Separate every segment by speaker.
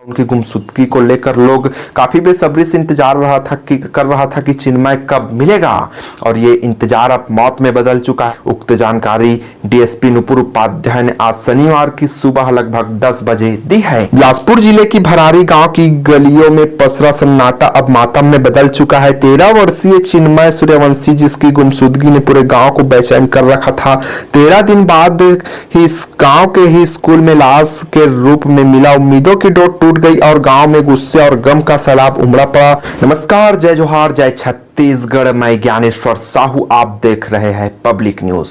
Speaker 1: उनकी गुमशुदगी को लेकर लोग काफी बेसब्री से इंतजार कर रहा था कि चिन्मय कब मिलेगा और ये इंतजार अब मौत में बदल चुका है। उक्त जानकारी डीएसपी नुपुर उपाध्याय ने आज शनिवार की सुबह लगभग 10 बजे दी है। बिलासपुर जिले की भरारी गांव की गलियों में पसरा सन्नाटा अब मातम में बदल चुका है। 13 वर्षीय चिन्मय सूर्यवंशी जिसकी गुमशुदगी ने पूरे गाँव को बेचैन कर रखा था, 13 दिन बाद ही इस गाँव के ही स्कूल में लाश के रूप में मिला। उम्मीदों की डोर टूट गई और गांव में गुस्से और गम का सैलाब उमड़ा पड़ा। नमस्कार, जय जोहार, जय छत्तीसगढ़। मैं ज्ञानेश्वर साहू, आप देख रहे हैं पब्लिक न्यूज।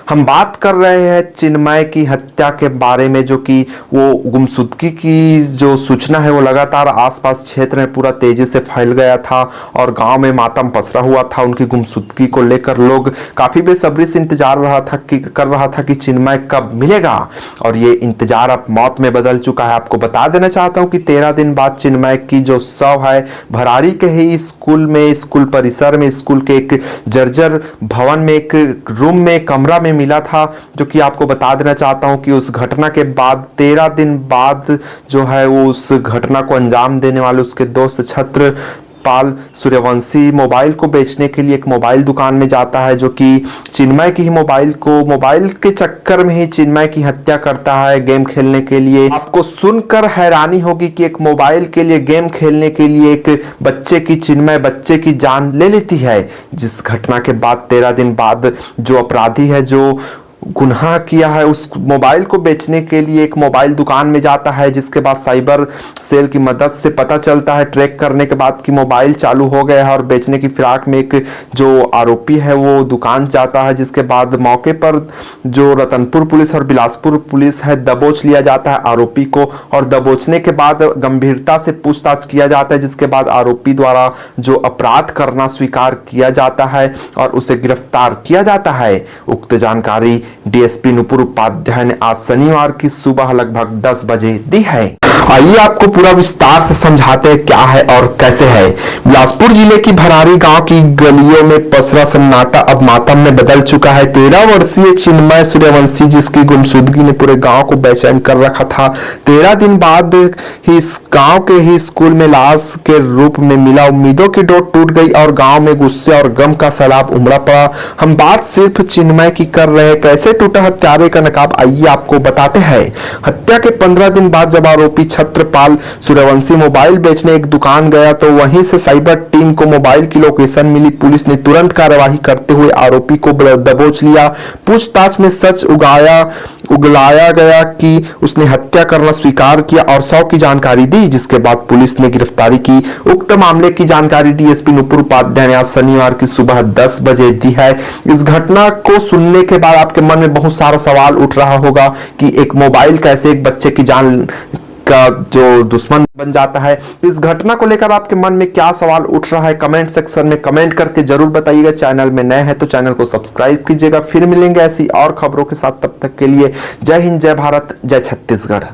Speaker 1: हम बात कर रहे हैं चिन्मय की हत्या के बारे में, जो कि वो गुमशुदगी की जो सूचना है वो लगातार आसपास क्षेत्र में पूरा तेजी से फैल गया था और गांव में मातम पसरा हुआ था। उनकी गुमशुदगी को लेकर लोग काफी बेसब्री से इंतजार कर रहा था कि चिन्मय कब मिलेगा और ये इंतजार अब मौत में बदल चुका है। आपको बता देना चाहता हूँ कि 13 दिन बाद चिन्मय की जो शव है भरारी के ही स्कूल परिसर में, स्कूल के एक जर्जर भवन में, एक रूम में, कमरा में मिला था। जो कि आपको बता देना चाहता हूं कि उस घटना के बाद 13 दिन बाद जो है वो उस घटना को अंजाम देने वाले उसके दोस्त छत्रपाल सूर्यवंशी मोबाइल को बेचने के लिए एक मोबाइल दुकान में जाता है, जो कि चिन्मय की ही मोबाइल के चक्कर में ही चिन्मय की हत्या करता है गेम खेलने के लिए। आपको सुनकर हैरानी होगी कि एक मोबाइल के लिए, गेम खेलने के लिए एक चिन्मय बच्चे की जान ले लेती है। जिस घटना के बाद 13 दिन बाद जो अपराधी है, जो गुनाह किया है, उस मोबाइल को बेचने के लिए एक मोबाइल दुकान में जाता है, जिसके बाद साइबर सेल की मदद से पता चलता है, ट्रैक करने के बाद कि मोबाइल चालू हो गया है और बेचने की फिराक में एक जो आरोपी है वो दुकान जाता है। जिसके बाद मौके पर जो रतनपुर पुलिस और बिलासपुर पुलिस है दबोच लिया जाता है आरोपी को और दबोचने के बाद गंभीरता से पूछताछ किया जाता है, जिसके बाद आरोपी द्वारा जो अपराध करना स्वीकार किया जाता है और उसे गिरफ्तार किया जाता है। उक्त जानकारी डीएसपी नुपुर उपाध्याय ने आज शनिवार की सुबह लगभग 10 बजे दी है। आइए आपको पूरा विस्तार से समझाते हैं क्या है और कैसे है। बिलासपुर जिले की भरारी गांव की गलियों में पसरा सन्नाटा अब मातम में बदल चुका है। 13 वर्षीय चिन्मय सूर्यवंशी जिसकी गुमशुदगी ने पूरे गांव को बेचैन कर रखा था, 13 दिन बाद ही इस गांव के ही स्कूल में लाश के रूप में मिला। उम्मीदों की डोर टूट गई और गांव में गुस्से और गम का सैलाब उमड़ा पड़ा। हम बात सिर्फ चिन्मय की कर रहे हैं, कैसे टूटा हत्यारे का नकाब, आइए आपको बताते हैं। हत्या के 15 दिन बाद जब आरोपी छत्रपाल सूर्यवंशी मोबाइल बेचने एक दुकान गया तो वहीं से साइबर टीम को मोबाइल की लोकेशन मिली। पुलिस ने तुरंत कार्यवाही करते हुए आरोपी को दबोच लिया। पूछताछ में सच उगलाया गया कि उसने हत्या करना स्वीकार किया और 100 की जानकारी दी, जिसके बाद पुलिस ने गिरफ्तारी की। उक्त मामले की जानकारी डीएसपी नुपुर उपाध्याय ने आज शनिवार की सुबह 10 बजे दी है। इस घटना को सुनने के बाद आपके मन में बहुत सारा सवाल उठ रहा होगा कि एक मोबाइल कैसे एक बच्चे की जान का जो दुश्मन बन जाता है। इस घटना को लेकर आपके मन में क्या सवाल उठ रहा है, कमेंट सेक्शन में कमेंट करके जरूर बताइएगा। चैनल में नए हैं तो चैनल को सब्सक्राइब कीजिएगा। फिर मिलेंगे ऐसी और खबरों के साथ, तब तक के लिए जय हिंद, जय भारत, जय छत्तीसगढ़।